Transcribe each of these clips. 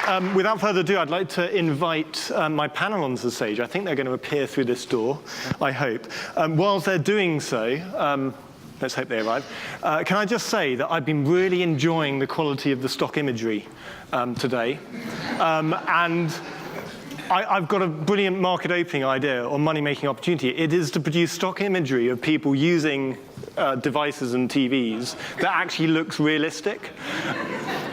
Without further ado, I'd like to invite my panel onto the stage. I think they're going to appear through this door, I hope. Whilst they're doing so, let's hope they arrive. Can I just say that I've been really enjoying the quality of the stock imagery today. And I've got a brilliant market opening idea or money-making opportunity. It is to produce stock imagery of people using devices and TVs that actually looks realistic.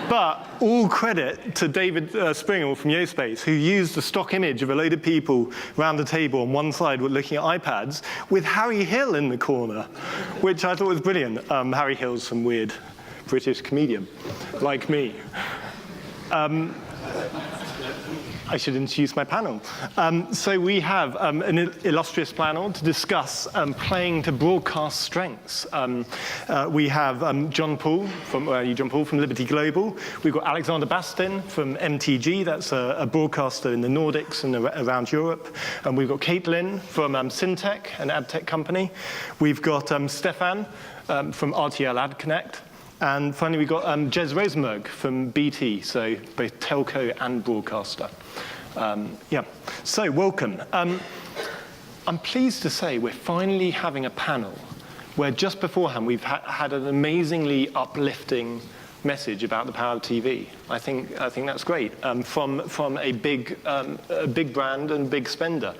But all credit to David Springle from YoSpace, who used a stock image of a load of people around the table on one side looking at iPads with Harry Hill in the corner, which I thought was brilliant. Harry Hill's some weird British comedian, like me. I should introduce my panel. So we have an illustrious panel to discuss playing to broadcast strengths. We have John Paul from Liberty Global. We've got Alexander Bastin from MTG. That's a broadcaster in the Nordics and around Europe. And we've got Kate Lynn from Syntech, an ad tech company. We've got Stefan from RTL Ad Connect. And finally, we've got Jez Rosenberg from BT, so both telco and broadcaster. So welcome. I'm pleased to say we're finally having a panel where just beforehand we've had an amazingly uplifting message about the power of TV. I think that's great from a big brand and big spender.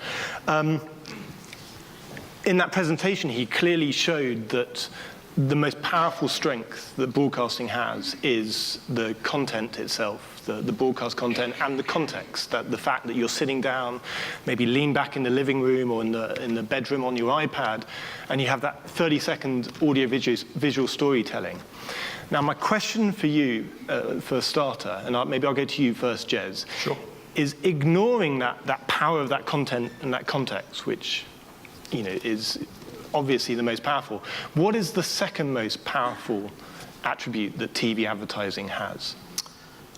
In that presentation, he clearly showed that the most powerful strength that broadcasting has is the content itself, the broadcast content and the context, that the fact that you're sitting down, maybe lean back in the living room or in the bedroom on your iPad, and you have that 30-second audio-visual storytelling. Now, my question for you, for a starter, and maybe I'll go to you first, Jez, sure, is ignoring that power of that content and that context, which is obviously the most powerful. What is the second most powerful attribute that TV advertising has?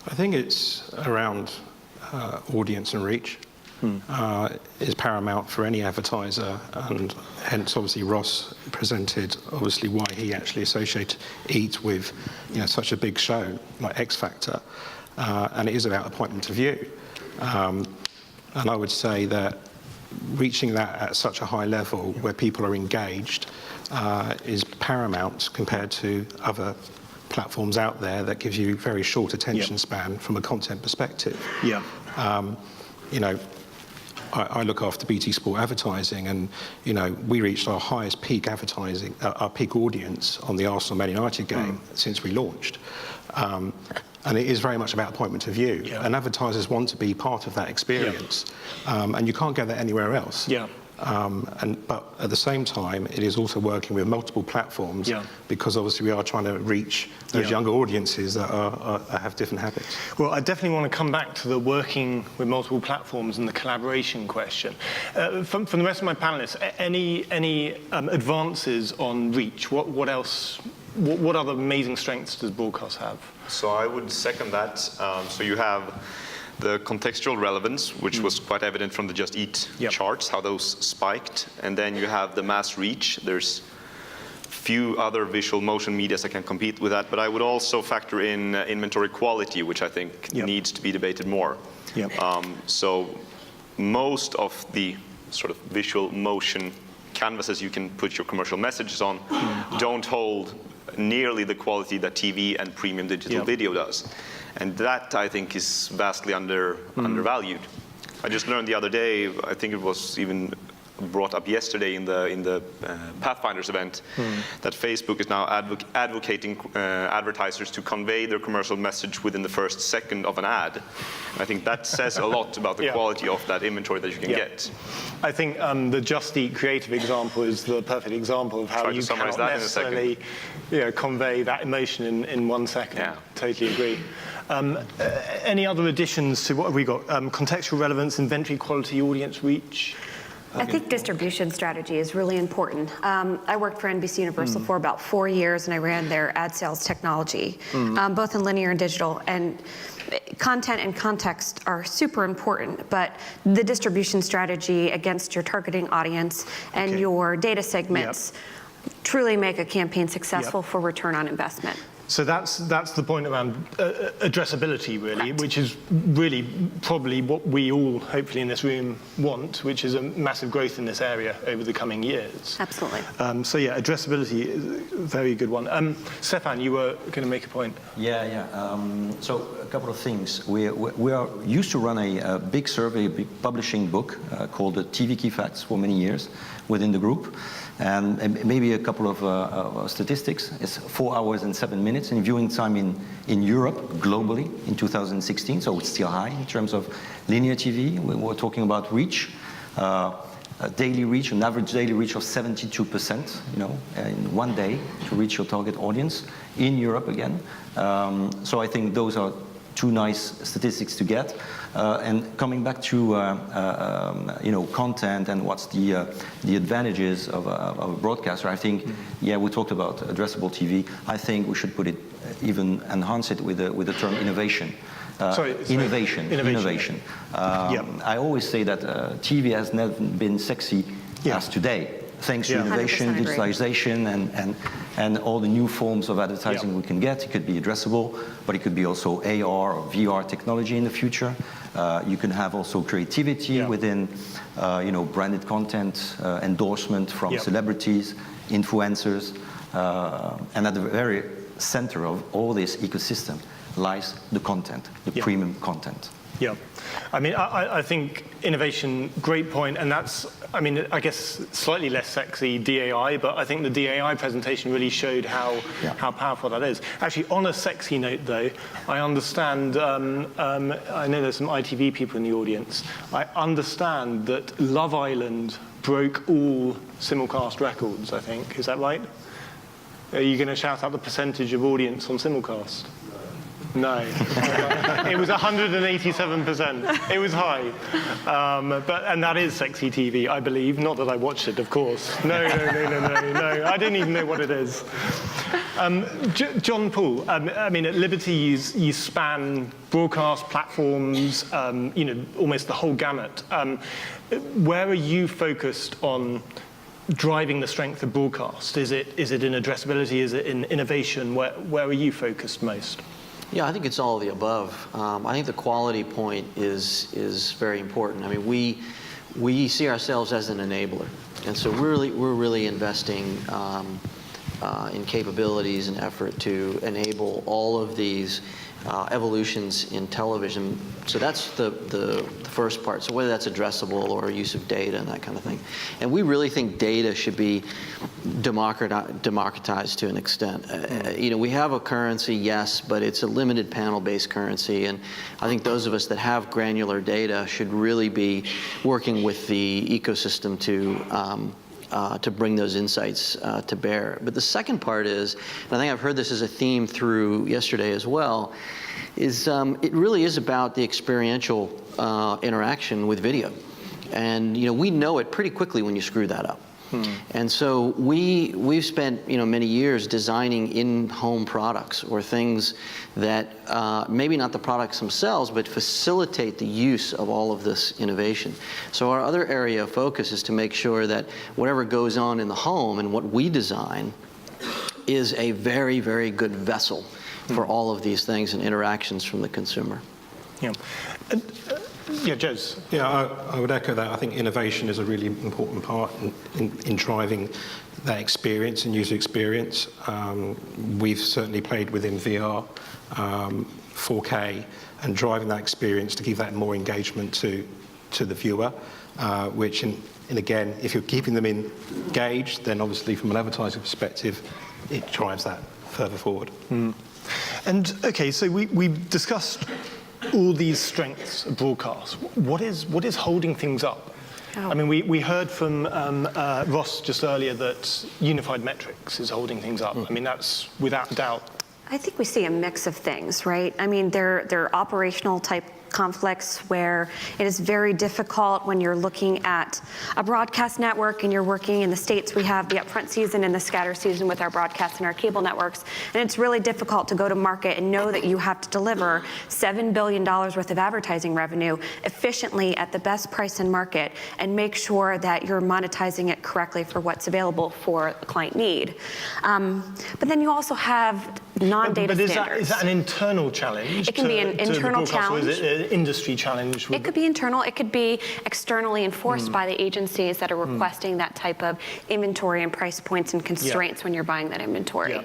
I think it's around audience and reach. Is paramount for any advertiser, and hence obviously Ross presented obviously why he actually associated it with such a big show like X Factor, and it is about appointment of view. And I would say that reaching that at such a high level where people are engaged is paramount compared to other platforms out there that gives you very short attention span from a content perspective. Yeah. I look after BT Sport advertising, and we reached our highest peak advertising, our peak audience on the Arsenal Man United game since we launched. And it is very much about appointment of view. Yeah. And advertisers want to be part of that experience. Yeah. And you can't get that anywhere else. Yeah. But at the same time, it is also working with multiple platforms, because obviously we are trying to reach those younger audiences that have different habits. Well, I definitely want to come back to the working with multiple platforms and the collaboration question. From the rest of my panelists, any advances on reach? What else? What other amazing strengths does broadcast have? So I would second that. So you have the contextual relevance, which was quite evident from the Just Eat charts, how those spiked. And then you have the mass reach. There's few other visual motion medias that can compete with that. But I would also factor in inventory quality, which I think needs to be debated more. So most of the sort of visual motion canvases you can put your commercial messages on don't hold nearly the quality that TV and premium digital video does. And that, I think, is vastly undervalued. I just learned the other day, I think it was even brought up yesterday in the Pathfinders event, that Facebook is now advocating advertisers to convey their commercial message within the first second of an ad. And I think that says a lot about the quality of that inventory that you can get. I think the Just Eat creative example is the perfect example of how you cannot necessarily convey that emotion in 1 second. Yeah. Totally agree. Any other additions to what have we got? Contextual relevance, inventory quality, audience reach. I think distribution strategy is really important. I worked for NBC Universal for about 4 years, and I ran their ad sales technology, both in linear and digital. And content and context are super important, but the distribution strategy against your targeting audience and your data segments truly make a campaign successful for return on investment. So that's the point around addressability, really, Correct. which is really probably what we all, hopefully in this room, want, which is a massive growth in this area over the coming years. Absolutely. So yeah, addressability is a very good one. Stefan, you were going to make a point. Yeah. So a couple of things. We are used to run a big survey, a big publishing book called the TV Key Facts for many years within the group. And maybe a couple of statistics. It's 4 hours and 7 minutes in viewing time in Europe, globally, in 2016. So it's still high in terms of linear TV. We're talking about reach. A daily reach, an average daily reach of 72%, in one day to reach your target audience in Europe again. So I think those are two nice statistics to get. And coming back to content and what's the advantages of a broadcaster, I think, we talked about addressable TV. I think we should put it, even enhance it with the term innovation. Innovation. I always say that TV has never been sexy as today, thanks to innovation, digitalization, and all the new forms of advertising we can get. It could be addressable, but it could be also AR or VR technology in the future. You can have also creativity within, branded content, endorsement from celebrities, influencers, and at the very center of all this ecosystem lies the content, the premium content. Yeah. I mean, I think innovation, great point, and that's, I guess, slightly less sexy DAI, but I think the DAI presentation really showed how powerful that is. Actually, on a sexy note, though, I understand, I know there's some ITV people in the audience, I understand that Love Island broke all simulcast records, I think. Is that right? Are you going to shout out the percentage of audience on simulcast? No. It was 187%. It was high. And that is sexy TV, I believe. Not that I watched it, of course. No. I didn't even know what it is. John Paul, at Liberty, you span broadcast platforms, almost the whole gamut. Where are you focused on driving the strength of broadcast? Is it in addressability? Is it in innovation? Where are you focused most? Yeah, I think it's all of the above. I think the quality point is very important. We see ourselves as an enabler, and so we're really investing in capabilities and effort to enable all of these evolutions in television. So that's the first part. So whether that's addressable or use of data and that kind of thing. And we really think data should be democratized to an extent. We have a currency, yes, but it's a limited panel-based currency. And I think those of us that have granular data should really be working with the ecosystem to bring those insights to bear. But the second part is, and I think I've heard this as a theme through yesterday as well, is it really is about the experiential interaction with video. And we know it pretty quickly when you screw that up. And so we've spent many years designing in-home products or things that maybe not the products themselves, but facilitate the use of all of this innovation. So our other area of focus is to make sure that whatever goes on in the home and what we design is a very, very good vessel for all of these things and interactions from the consumer. Yeah. Jez. Yeah, I would echo that. I think innovation is a really important part in driving that experience and user experience. We've certainly played within VR, 4K, and driving that experience to give that more engagement to the viewer, which, and again, if you're keeping them engaged, then obviously from an advertising perspective, it drives that further forward. And okay, so we've discussed all these strengths of broadcast. What is holding things up? We heard from Ross just earlier that unified metrics is holding things up. That's without doubt. I think we see a mix of things, right? There are operational type conflicts where it is very difficult when you're looking at a broadcast network and you're working in the States. We have the upfront season and the scatter season with our broadcast and our cable networks. And it's really difficult to go to market and know that you have to deliver $7 billion worth of advertising revenue efficiently at the best price in market and make sure that you're monetizing it correctly for what's available for the client need. But then you also have non-data But standards. is that an internal challenge? It can be an to the internal broadcaster, or is challenge. it an industry challenge? It could be internal. It could be externally enforced by the agencies that are requesting that type of inventory and price points and constraints when you're buying that inventory. Yeah.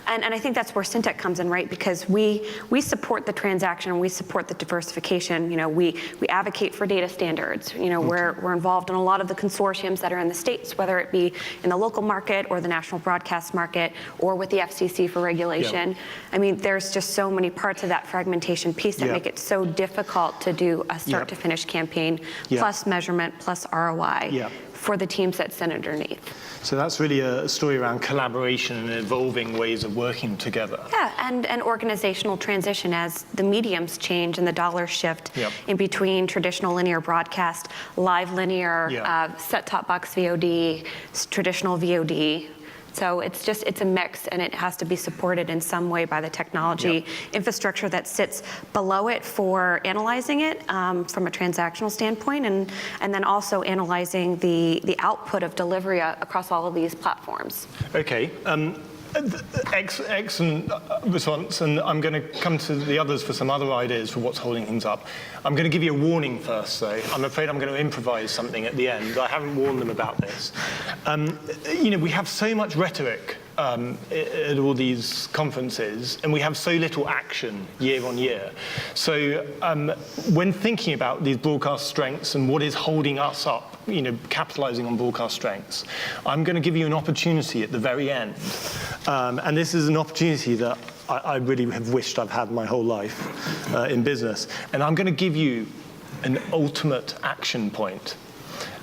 And I think that's where Syntec comes in, right? Because we support the transaction and we support the diversification. You know, we advocate for data standards. You know, we're involved in a lot of the consortiums that are in the States, whether it be in the local market or the national broadcast market or with the FCC for regulation. Yeah. I mean, there's just so many parts of that fragmentation piece that make it so difficult to do a start to finish campaign, plus measurement, plus ROI for the teams that sit underneath. So that's really a story around collaboration and evolving ways of working together. Yeah, and organizational transition as the mediums change and the dollars shift in between traditional linear broadcast, live linear, set-top box VOD, traditional VOD. So it's a mix, and it has to be supported in some way by the technology infrastructure that sits below it for analyzing it from a transactional standpoint, and then also analyzing the output of delivery across all of these platforms. Okay. Excellent response, and I'm going to come to the others for some other ideas for what's holding things up. I'm going to give you a warning first, though. I'm afraid I'm going to improvise something at the end. I haven't warned them about this. You know, we have so much rhetoric at all these conferences, and we have so little action year on year. So when thinking about these broadcast strengths and what is holding us up, you know, capitalizing on broadcast strengths, I'm going to give you an opportunity at the very end. And this is an opportunity that I really have wished I've had my whole life in business. And I'm going to give you an ultimate action point.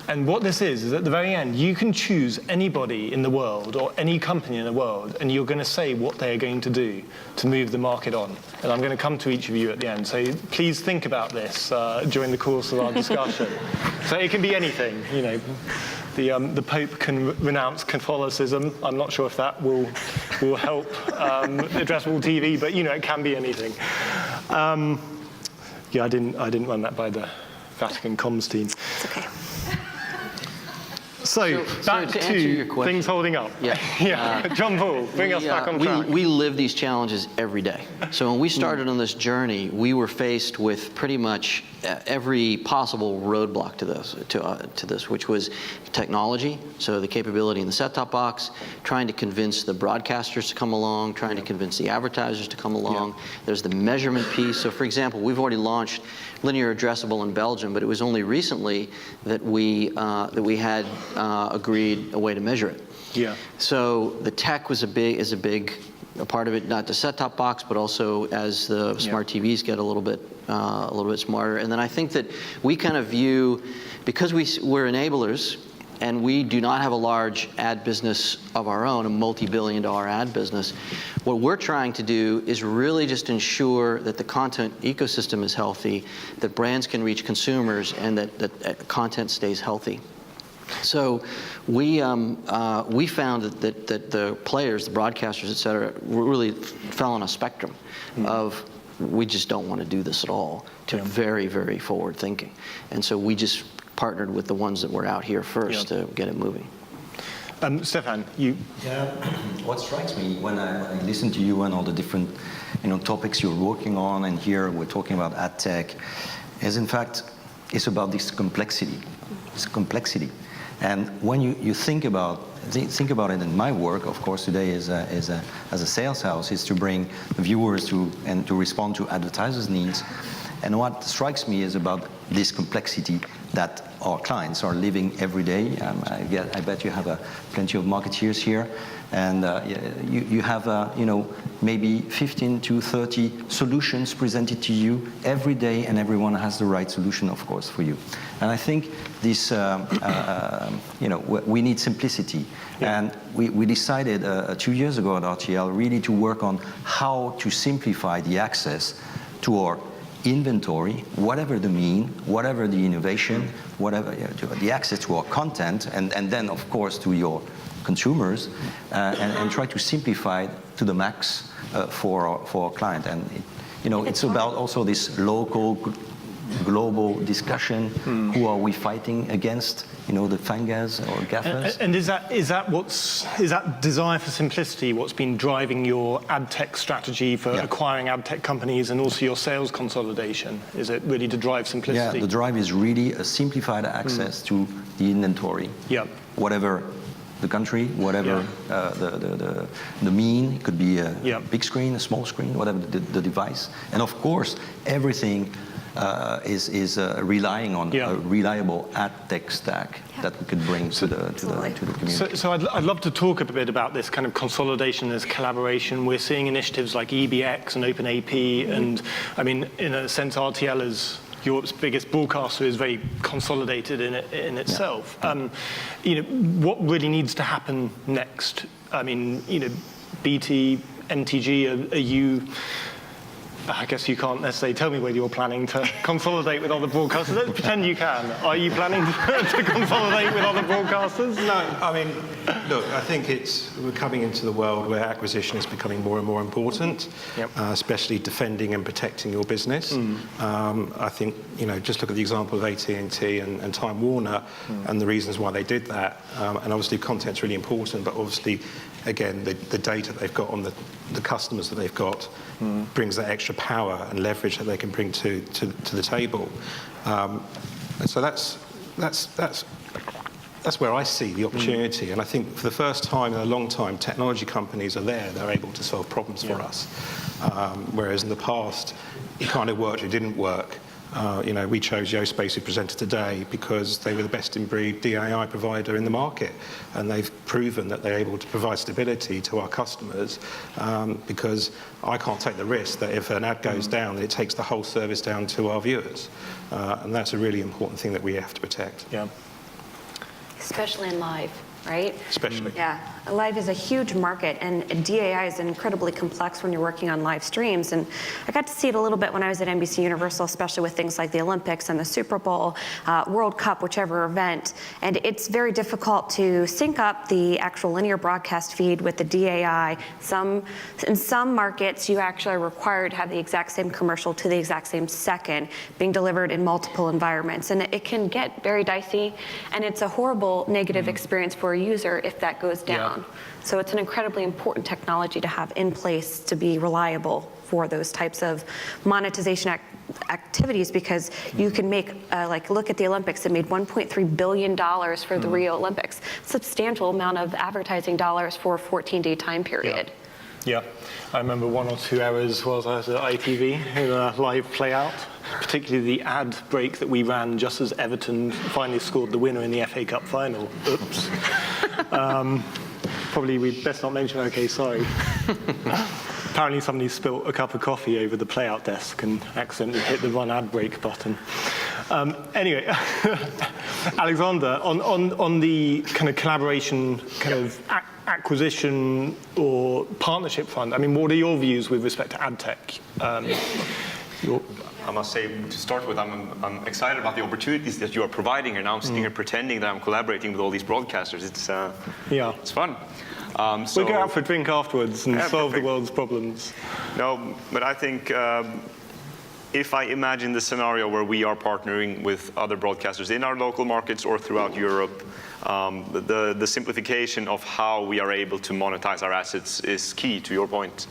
And what this is at the very end, you can choose anybody in the world or any company in the world, and you're going to say what they're going to do to move the market on. And I'm going to come to each of you at the end. So please think about this during the course of our discussion. So it can be anything, you know. The Pope can renounce Catholicism. I'm not sure if that will help addressable TV, but you know, it can be anything. Yeah, I didn't run that by the Vatican comms team. It's okay. So back to answer your question, things holding up. Yeah. John Paul, bring us back on track. We live these challenges every day. So when we started on this journey, we were faced with pretty much every possible roadblock to this, which was technology, so the capability in the set-top box, trying to convince the broadcasters to come along, trying to convince the advertisers to come along. There's the measurement piece. So for example, we've already launched linear addressable in Belgium, but it was only recently that we had agreed a way to measure it. Yeah. So the tech is a big part of it, not the set-top box, but also as the smart TVs get a little bit smarter. And then I think that we kind of view, because we're enablers, and we do not have a large ad business of our own, a multi-billion-dollar ad business. What we're trying to do is really just ensure that the content ecosystem is healthy, that brands can reach consumers, and that content stays healthy. So we found that the players, the broadcasters, et cetera, really fell on a spectrum of we just don't want to do this at all to very, very forward thinking. And so we just partnered with the ones that were out here first to get it moving. Stefan, you. Yeah, what strikes me when I listen to you and all the different, topics you're working on, and here we're talking about ad tech, is in fact, it's about this complexity. It's complexity. And when you think about it in my work, of course, today as a sales house, is to bring viewers to respond to advertisers' needs. And what strikes me is about this complexity that our clients are living every day. I bet you have plenty of marketeers here, and you have maybe 15 to 30 solutions presented to you every day, and everyone has the right solution, of course, for you. And I think this, we need simplicity. And we decided 2 years ago at RTL really to work on how to simplify the access to our inventory, whatever the mean, whatever the innovation, whatever the access to our content, and then of course to your consumers, and try to simplify to the max for our client. And it's about also this local global discussion. Who are we fighting against? You know, the Finecast or GAFAs. And is that desire for simplicity what's been driving your ad tech strategy for acquiring ad tech companies and also your sales consolidation? Is it really to drive simplicity? Yeah, the drive is really a simplified access to the inventory. Yeah. Whatever the country, whatever the mean, it could be a big screen, a small screen, whatever the device. And of course, everything is relying on a reliable ad tech stack that we could bring to the community. So I'd love to talk a bit about this kind of consolidation, this collaboration. We're seeing initiatives like EBX and OpenAP, and I mean, in a sense, RTL is Europe's biggest broadcaster, is very consolidated in itself. You know, what really needs to happen next? I mean, you know, BT, MTG, are you? I guess you can't necessarily tell me whether you're planning to consolidate with other broadcasters. Let's pretend you can. Are you planning to consolidate with other broadcasters? No, I mean, look, I think we're coming into the world where acquisition is becoming more and more important, especially defending and protecting your business. I think, you know, just look at the example of AT&T and Time Warner and the reasons why they did that. And obviously content's really important, but obviously, again, the data they've got on the customers that they've got brings that extra power and leverage that they can bring to the table. And so that's where I see the opportunity. And I think for the first time in a long time, technology companies are there. They're able to solve problems for us. Whereas in the past, it kind of worked, it didn't work. You know, we chose Yospace, who presented today, because they were the best-in-breed DAI provider in the market, and they've proven that they're able to provide stability to our customers. Because I can't take the risk that if an ad goes down, it takes the whole service down to our viewers, and that's a really important thing that we have to protect. Yeah. Especially in live, right? Especially. Yeah, live is a huge market, and DAI is incredibly complex when you're working on live streams. And I got to see it a little bit when I was at NBC Universal, especially with things like the Olympics and the Super Bowl, World Cup, whichever event. And it's very difficult to sync up the actual linear broadcast feed with the DAI. In some markets, you actually are required to have the exact same commercial to the exact same second being delivered in multiple environments. And it can get very dicey, and it's a horrible negative experience for a user if that goes down. So it's an incredibly important technology to have in place to be reliable for those types of monetization activities, because you can make, like, look at the Olympics, it made $1.3 billion for the Rio Olympics. Substantial amount of advertising dollars for a 14-day time period. Yeah, I remember 1 or 2 hours while I was at ITV in a live play-out, particularly the ad break that we ran just as Everton finally scored the winner in the FA Cup final. Oops. Probably we'd best not mention, okay, sorry. Apparently somebody spilt a cup of coffee over the play-out desk and accidentally hit the run ad break button. Anyway, Alexander, on the kind of collaboration, kind of acquisition or partnership front, I mean, what are your views with respect to ad tech? I must say, to start with, I'm excited about the opportunities that you are providing, and now I'm sitting here pretending that I'm collaborating with all these broadcasters. It's fun. We'll go out for a drink afterwards and solve the world's problems. No, but I think if I imagine the scenario where we are partnering with other broadcasters in our local markets or throughout Europe, the simplification of how we are able to monetize our assets is key, to your point.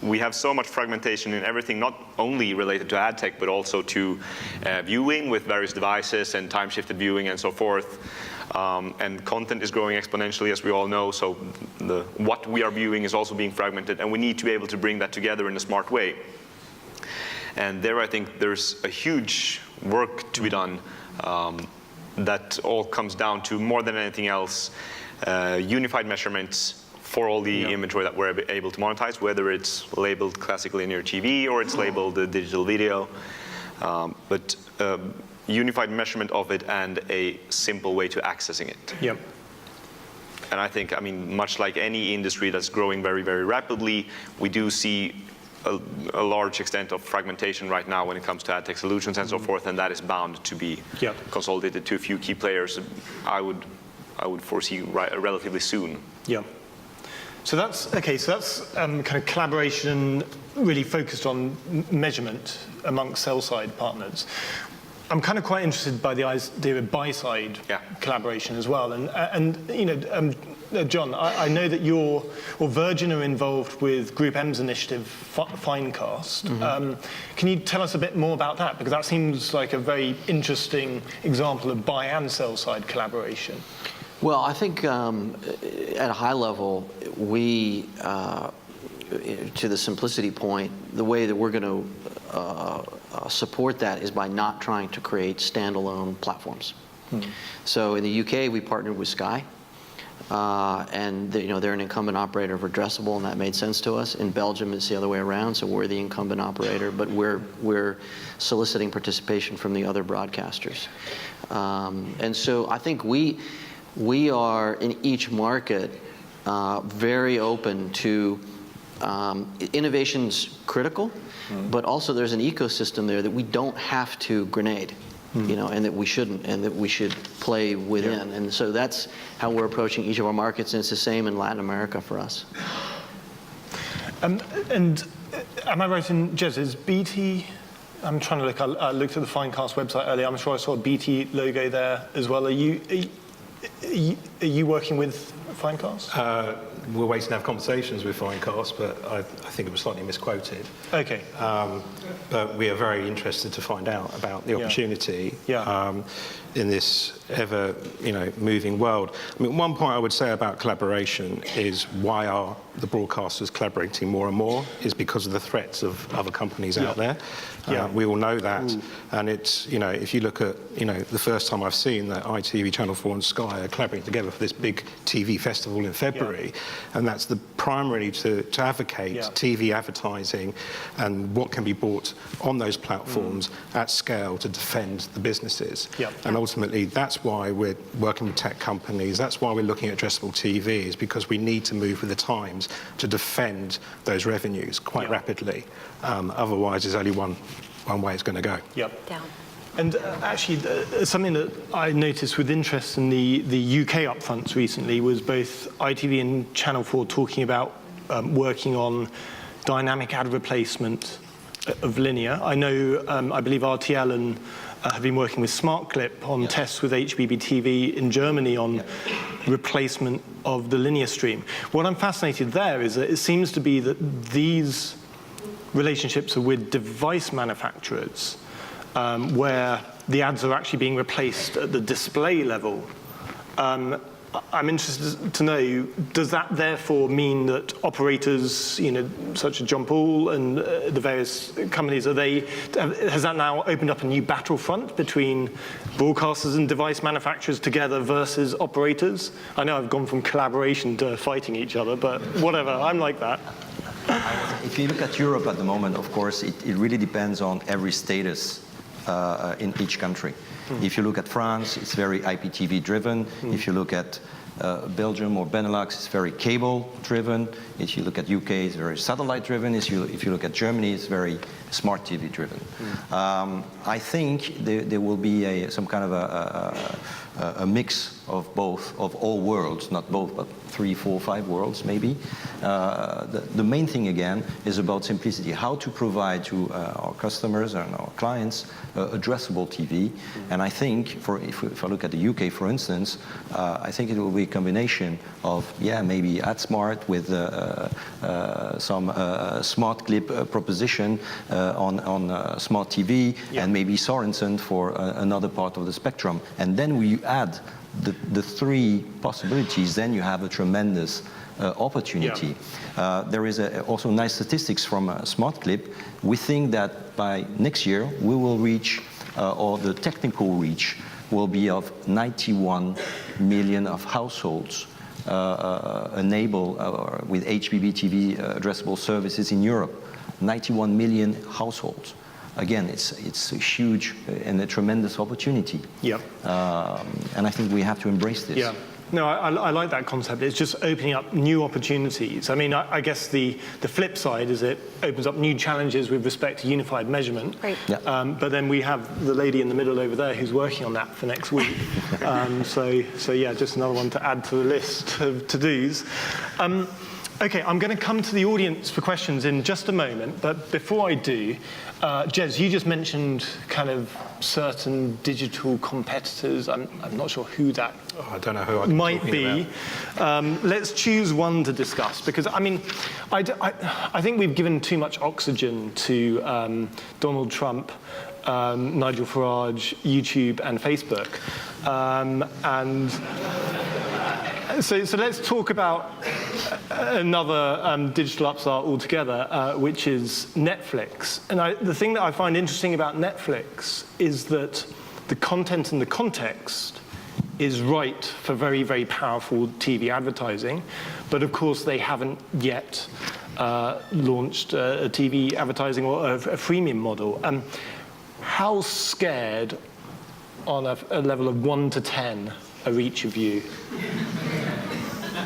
We have so much fragmentation in everything, not only related to ad tech, but also to viewing with various devices and time-shifted viewing and so forth. And content is growing exponentially, as we all know, so what we are viewing is also being fragmented, and we need to be able to bring that together in a smart way. And there I think there's a huge work to be done that all comes down to, more than anything else, unified measurements for all the inventory that we're able to monetize, whether it's labeled classic linear TV or it's labeled digital video. But unified measurement of it and a simple way to accessing it. Yep. And I think, I mean, much like any industry that's growing very, very rapidly, we do see a large extent of fragmentation right now when it comes to ad tech solutions and so forth, and that is bound to be consolidated to a few key players. I would foresee relatively soon. Yeah. So that's okay. So that's kind of collaboration really focused on measurement amongst sell-side partners. I'm kind of quite interested by the idea of buy-side collaboration as well. And you know, John, I know that Virgin are involved with Group M's initiative, Finecast. Can you tell us a bit more about that? Because that seems like a very interesting example of buy and sell-side collaboration. Well, I think at a high level, we, to the simplicity point, the way that we're going to support that is by not trying to create standalone platforms. So in the UK, we partnered with Sky, and they're an incumbent operator of addressable, and that made sense to us. In Belgium, it's the other way around, so we're the incumbent operator, but we're soliciting participation from the other broadcasters. And so I think we are in each market very open to innovation's critical, but also there's an ecosystem there that we don't have to grenade, and that we shouldn't, and that we should play within. And so that's how we're approaching each of our markets, and it's the same in Latin America for us. And am I right in, Jez, is BT, I'm trying to look, I looked at the Finecast website earlier, I'm sure I saw a BT logo there as well. Are you working with Finecast? We're waiting to have conversations with Finecast, but I think it was slightly misquoted. Okay. But we are very interested to find out about the opportunity in this ever, moving world. I mean, one point I would say about collaboration is why are the broadcasters collaborating more and more is because of the threats of other companies out there. We all know that. And it's, if you look at, the first time I've seen that ITV, Channel 4 and Sky are collaborating together for this big TV festival in February, and that's primarily to advocate TV advertising and what can be bought on those platforms at scale to defend the businesses. And ultimately, that's why we're working with tech companies, that's why we're looking at addressable TV, is because we need to move with the times to defend those revenues quite rapidly. Otherwise, there's only one way it's going to go. Down. And actually, something that I noticed with interest in the UK upfronts recently was both ITV and Channel 4 talking about working on dynamic ad replacement of linear. I know, I believe RTL and have been working with SmartClip on tests with HBBTV in Germany on replacement of the linear stream. What I'm fascinated there is that it seems to be that these relationships are with device manufacturers where the ads are actually being replaced at the display level. I'm interested to know, does that therefore mean that operators, such as John Paul and the various companies, has that now opened up a new battlefront between broadcasters and device manufacturers together versus operators? I know I've gone from collaboration to fighting each other, but whatever, I'm like that. If you look at Europe at the moment, of course, it really depends on every status in each country. If you look at France, it's very IPTV driven. If you look at Belgium or Benelux, it's very cable driven. If you look at UK, it's very satellite driven. If you look at Germany, it's very smart TV driven. I think there will be some kind of a mix of both, of all worlds, not both, but 3, 4, 5 worlds maybe. The main thing again is about simplicity, how to provide to our customers and our clients addressable TV. And I think, if I look at the UK for instance, I think it will be a combination of, maybe AdSmart with some smart clip proposition on smart TV, and maybe Sorensen for another part of the spectrum. And then we add the 3 possibilities, then you have a tremendous opportunity. There is also nice statistics from SmartClip. We think that by next year we will reach, or the technical reach will be of 91 million of households enabled with HBB TV addressable services in Europe. 91 million households. Again, it's a huge and a tremendous opportunity. And I think we have to embrace this. No, I like that concept. It's just opening up new opportunities. I mean, I guess the flip side is it opens up new challenges with respect to unified measurement. Right. But then we have the lady in the middle over there who's working on that for next week. So yeah, just another one to add to the list of to-dos. Okay, I'm going to come to the audience for questions in just a moment, but before I do, Jez, you just mentioned kind of certain digital competitors. I'm not sure who that I don't know who I might be. Let's choose one to discuss, because I mean, I think we've given too much oxygen to Donald Trump, Nigel Farage, YouTube, and Facebook, So let's talk about another digital upstart altogether, which is Netflix. And the thing that I find interesting about Netflix is that the content and the context is right for very, very powerful TV advertising. But of course, they haven't yet launched a TV advertising or a freemium model. How scared, on a level of 1 to 10, are each of you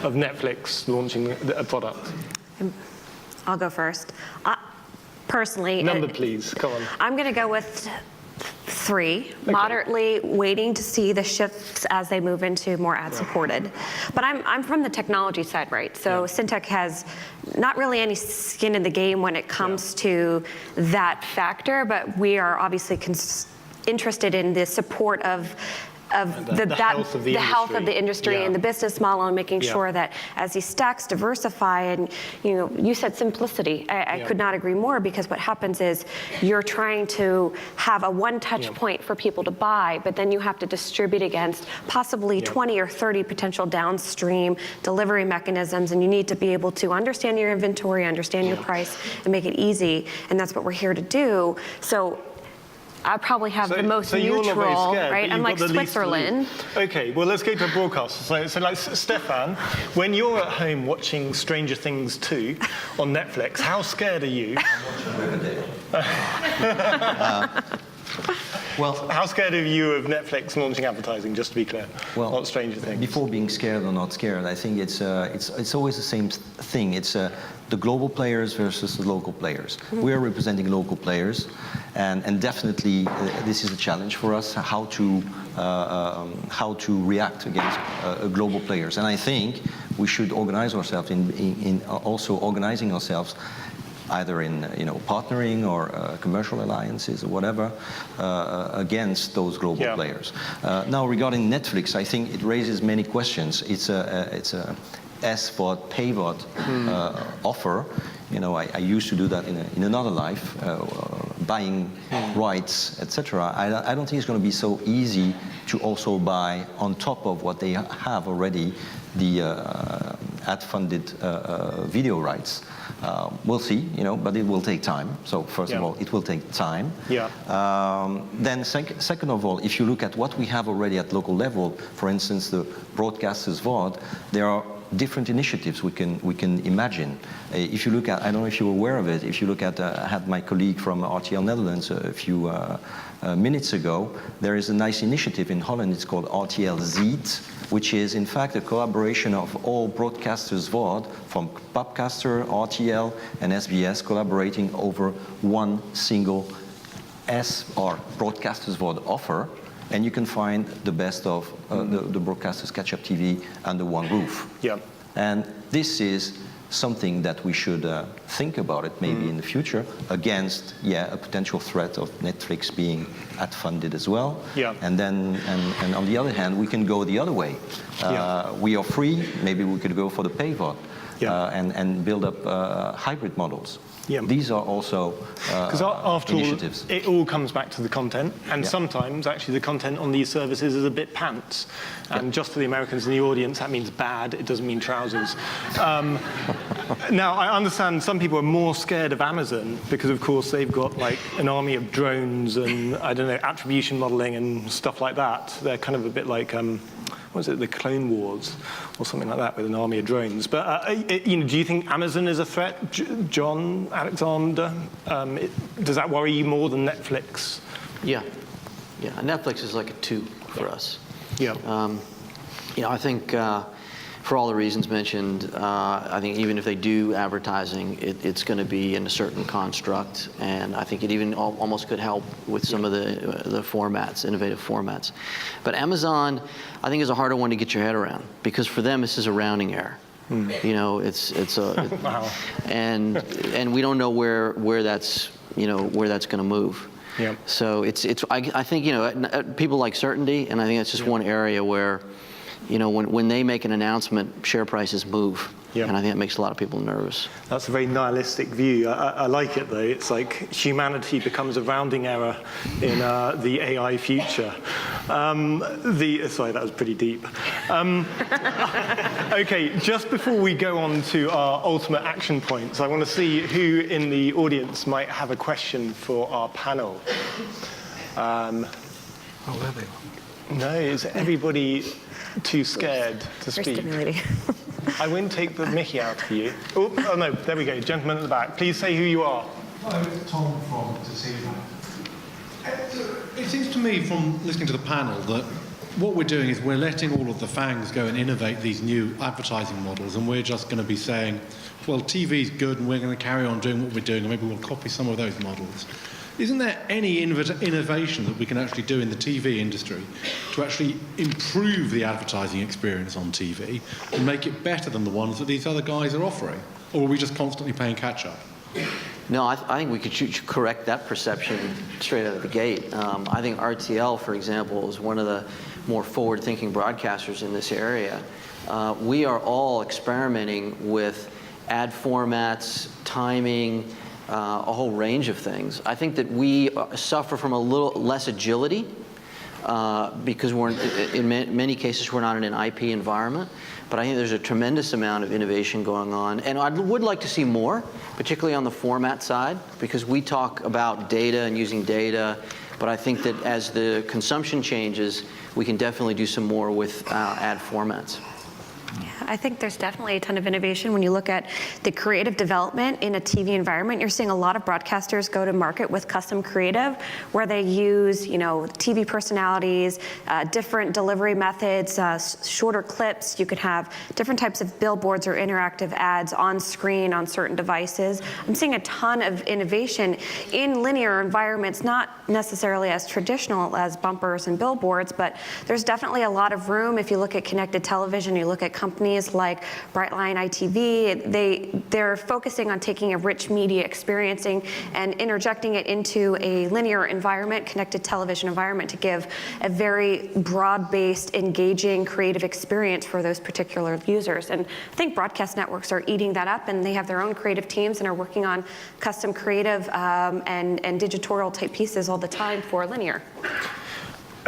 of Netflix launching a product? I'll go first. Personally, Number, please. Come on. I'm going to go with 3, moderately waiting to see the shifts as they move into more ad-supported. But I'm from the technology side, right? So Syntech has not really any skin in the game when it comes to that factor, but we are obviously interested in the support of the health of the industry and the business model, and making sure that as these stacks diversify, and you said simplicity. I could not agree more, because what happens is you're trying to have a one-touch point for people to buy, but then you have to distribute against possibly 20 or 30 potential downstream delivery mechanisms, and you need to be able to understand your inventory, understand your price, and make it easy, and that's what we're here to do. So I probably have the most neutral, you're not very scared, right? I'm like Switzerland. Okay, well, let's go to a broadcast. So like, Stefan, when you're at home watching Stranger Things 2 on Netflix, how scared are you? Well, how scared are you of Netflix launching advertising, just to be clear, not Stranger Things? Before being scared or not scared, I think it's always the same thing. It's the global players versus the local players. We are representing local players, and definitely this is a challenge for us, how to react against global players. And I think we should organize ourselves in also organizing ourselves either in partnering or commercial alliances or whatever against those global players. Now, regarding Netflix, I think it raises many questions. It's a SVOD, PayVOD offer. I used to do that in another life, buying rights, etc. I don't think it's going to be so easy to also buy on top of what they have already, the ad-funded video rights. We'll see, but it will take time. So first of all, it will take time. Then second of all, if you look at what we have already at local level, for instance, the broadcasters VOD, there are different initiatives we can imagine. If you look at, I don't know if you're aware of it, if you look at, I had my colleague from RTL Netherlands a few minutes ago, there is a nice initiative in Holland, it's called RTL Ziet, which is in fact a collaboration of all broadcasters VOD, from Pubcaster, RTL, and SBS, collaborating over one single broadcasters VOD offer. And you can find the best of the broadcasters catch-up TV under one roof. And this is something that we should think about it maybe in the future, against a potential threat of Netflix being ad-funded as well. And then and on the other hand, we can go the other way. We are free, maybe we could go for the PayVOD and build up hybrid models. These are also because after initiatives. All, it all comes back to the content, and sometimes actually the content on these services is a bit pants. And just for the Americans in the audience, that means bad. It doesn't mean trousers. Now, I understand some people are more scared of Amazon because, of course, they've got like an army of drones and, I don't know, attribution modeling and stuff like that. They're kind of a bit like, what is it, the Clone Wars or something like that, with an army of drones. But do you think Amazon is a threat, John, Alexander? Does that worry you more than Netflix? Yeah. Netflix is like a 2 for us. I think for all the reasons mentioned, I think even if they do advertising, it's going to be in a certain construct, and I think it even almost could help with some of the formats, innovative formats. But Amazon, I think, is a harder one to get your head around, because for them this is a rounding error. You know, it's a Wow. and we don't know where that's going to move. Yep. So I think, you know, people like certainty, and I think that's just one area where, you know, when they make an announcement, share prices move. Yep. And I think that makes a lot of people nervous. That's a very nihistic view. I like it, though. It's like humanity becomes a rounding error in the AI future. Sorry, that was pretty deep. OK, just before we go on to our ultimate action points, I want to see who in the audience might have a question for our panel. Oh, there they are. No, is everybody too scared to Very speak? stimulating. I won't take the mickey out of you. Oh, no, there we go. Gentleman at the back. Please say who you are. Hello, it's Tom from Toshiba. It seems to me from listening to the panel that what we're doing is we're letting all of the FANGs go and innovate these new advertising models, and we're just going to be saying, well, TV's good and we're going to carry on doing what we're doing, and maybe we'll copy some of those models. Isn't there any innovation that we can actually do in the TV industry to actually improve the advertising experience on TV and make it better than the ones that these other guys are offering? Or are we just constantly playing catch-up? No, I think we could correct that perception straight out of the gate. I think RTL, for example, is one of the more forward-thinking broadcasters in this area. We are all experimenting with ad formats, timing, a whole range of things. I think that we suffer from a little less agility because in many cases we're not in an IP environment. But I think there's a tremendous amount of innovation going on. And I would like to see more, particularly on the format side, because we talk about data and using data. But I think that as the consumption changes, we can definitely do some more with ad formats. Yeah, I think there's definitely a ton of innovation when you look at the creative development in a TV environment. You're seeing a lot of broadcasters go to market with custom creative, where they use, you know, TV personalities, different delivery methods, shorter clips. You could have different types of billboards or interactive ads on screen on certain devices. I'm seeing a ton of innovation in linear environments, not necessarily as traditional as bumpers and billboards, but there's definitely a lot of room. If you look at connected television, you look at companies like Brightline ITV, they're focusing on taking a rich media experiencing and interjecting it into a linear environment, connected television environment, to give a very broad-based, engaging, creative experience for those particular users. And I think broadcast networks are eating that up, and they have their own creative teams and are working on custom creative and digitorial type pieces all the time for linear.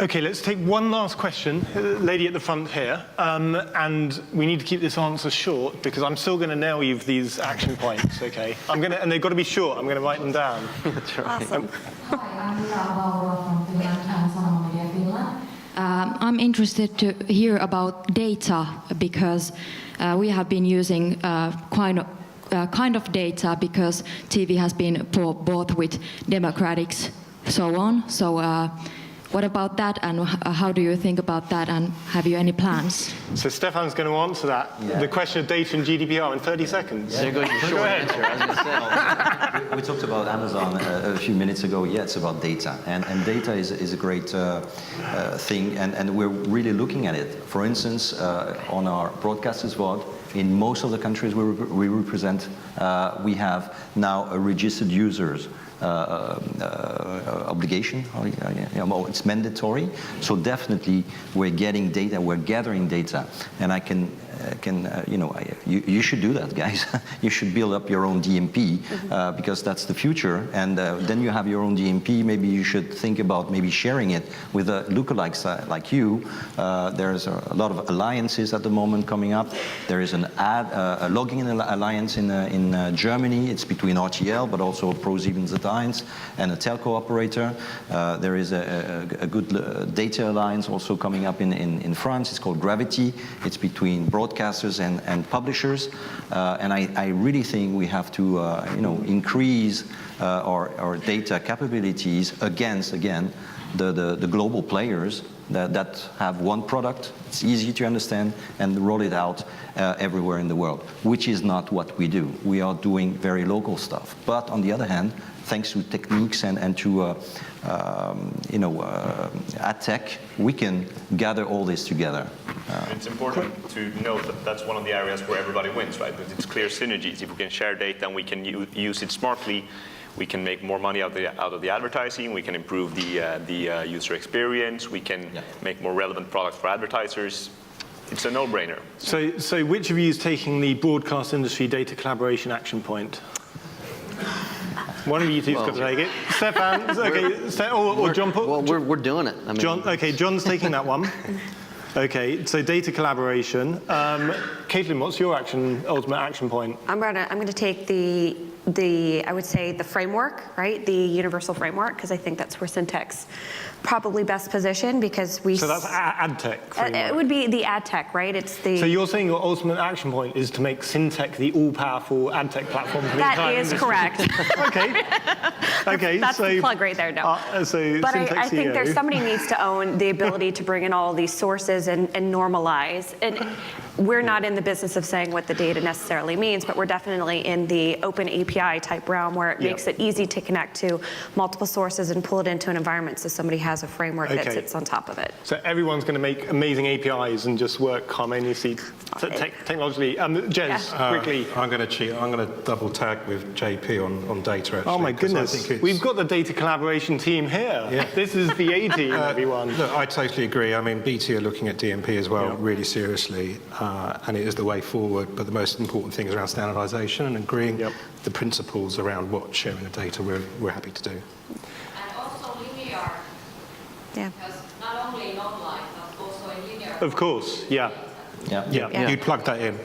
Okay, let's take one last question. Lady at the front here. And we need to keep this answer short because I'm still going to nail you with these action points, okay? And they've got to be short. I'm going to write them down. That's right. Awesome. Hi, I'm Mira Vauro from Finland and Sanoma Media Finland. I'm interested to hear about data because we have been using kind of data because TV has been bought with democratics, so on. So what about that, and how do you think about that, and have you any plans? So Stefan's going to answer that. Yeah. The question of data and GDPR in 30 seconds. There goes your short answer. I was going to say. We talked about Amazon a few minutes ago. Yeah, it's about data. And data is a great thing, and we're really looking at it. For instance, on our broadcasters VOD, in most of the countries we represent, we have now a registered users obligation. It's mandatory. So definitely we're getting data, we're gathering data, and I can you should do that, guys. You should build up your own DMP because that's the future. And then you have your own DMP. Maybe you should think about maybe sharing it with lookalikes like you. There's a lot of alliances at the moment coming up. There is a logging alliance in Germany. It's between RTL, but also ProSiebenSat.1 and a telco operator. There is a good data alliance also coming up in France. It's called Gravity. It's between broadcasters and publishers, and I really think we have to increase our data capabilities against, again, the global players that have one product, it's easy to understand, and roll it out everywhere in the world, which is not what we do. We are doing very local stuff. But on the other hand, thanks to techniques and to ad tech, we can gather all this together. It's important to note that that's one of the areas where everybody wins, right? That it's clear synergies. If we can share data and we can use it smartly, we can make more money out of the advertising. We can improve the user experience. We can make more relevant products for advertisers. It's a no-brainer. So which of you is taking the broadcast industry data collaboration action point? One of you two's got to take it. Stefan, okay, or John Paul? Well, we're doing it. I mean, John, okay, John's taking that one. Okay, so data collaboration. Caitlin, what's your ultimate action point? I'm gonna take the I would say the framework, right? The universal framework, because I think that's where Syntax probably best positioned, because we. So that's ad tech framework. It would be the ad tech, right? It's the. So you're saying your ultimate action point is to make Syntech the all-powerful ad tech platform for the entire industry? That is correct. Okay. Okay. That's the plug right there, no. But I think there's somebody needs to own the ability to bring in all these sources and normalize. And we're not in the business of saying what the data necessarily means, but we're definitely in the open API type realm where it makes it easy to connect to multiple sources and pull it into an environment so somebody has a framework that sits on top of it. So everyone's going to make amazing APIs and just work harmoniously technologically. Jez, quickly. I'm going to cheat. I'm going to double tag with JP on data, actually. Oh my goodness. We've got the data collaboration team here. Yeah. This is the A team, everyone. Look, I totally agree. I mean, BT are looking at DMP as well, really seriously, and it is the way forward. But the most important thing is around standardization and agreeing the principles around what sharing the data we're happy to do. And also linear. Yeah. Because not only in online, but also in linear. Of course, yeah. You'd plug that in.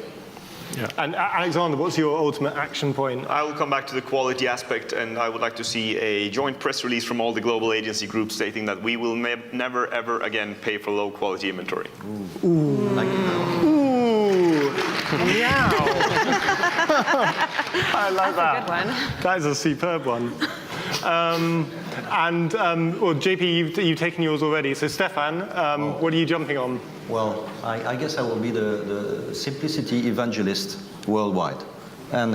Yeah. And Alexander, what's your ultimate action point? I will come back to the quality aspect, and I would like to see a joint press release from all the global agency groups stating that we will never, ever again pay for low quality inventory. Ooh. Ooh. Meow. I like that. That's a good one. That is a superb one. Well, JP, you've taken yours already. So Stefan, what are you jumping on? Well, I guess I will be the simplicity evangelist worldwide. And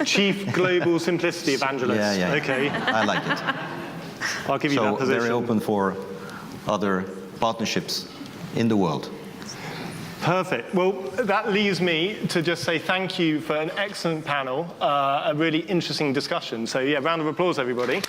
Chief Global Simplicity Evangelist. Yeah. Okay. I like it. I'll give you that position. So very open for other partnerships in the world. Perfect. Well, that leaves me to just say thank you for an excellent panel, a really interesting discussion. So yeah, round of applause, everybody.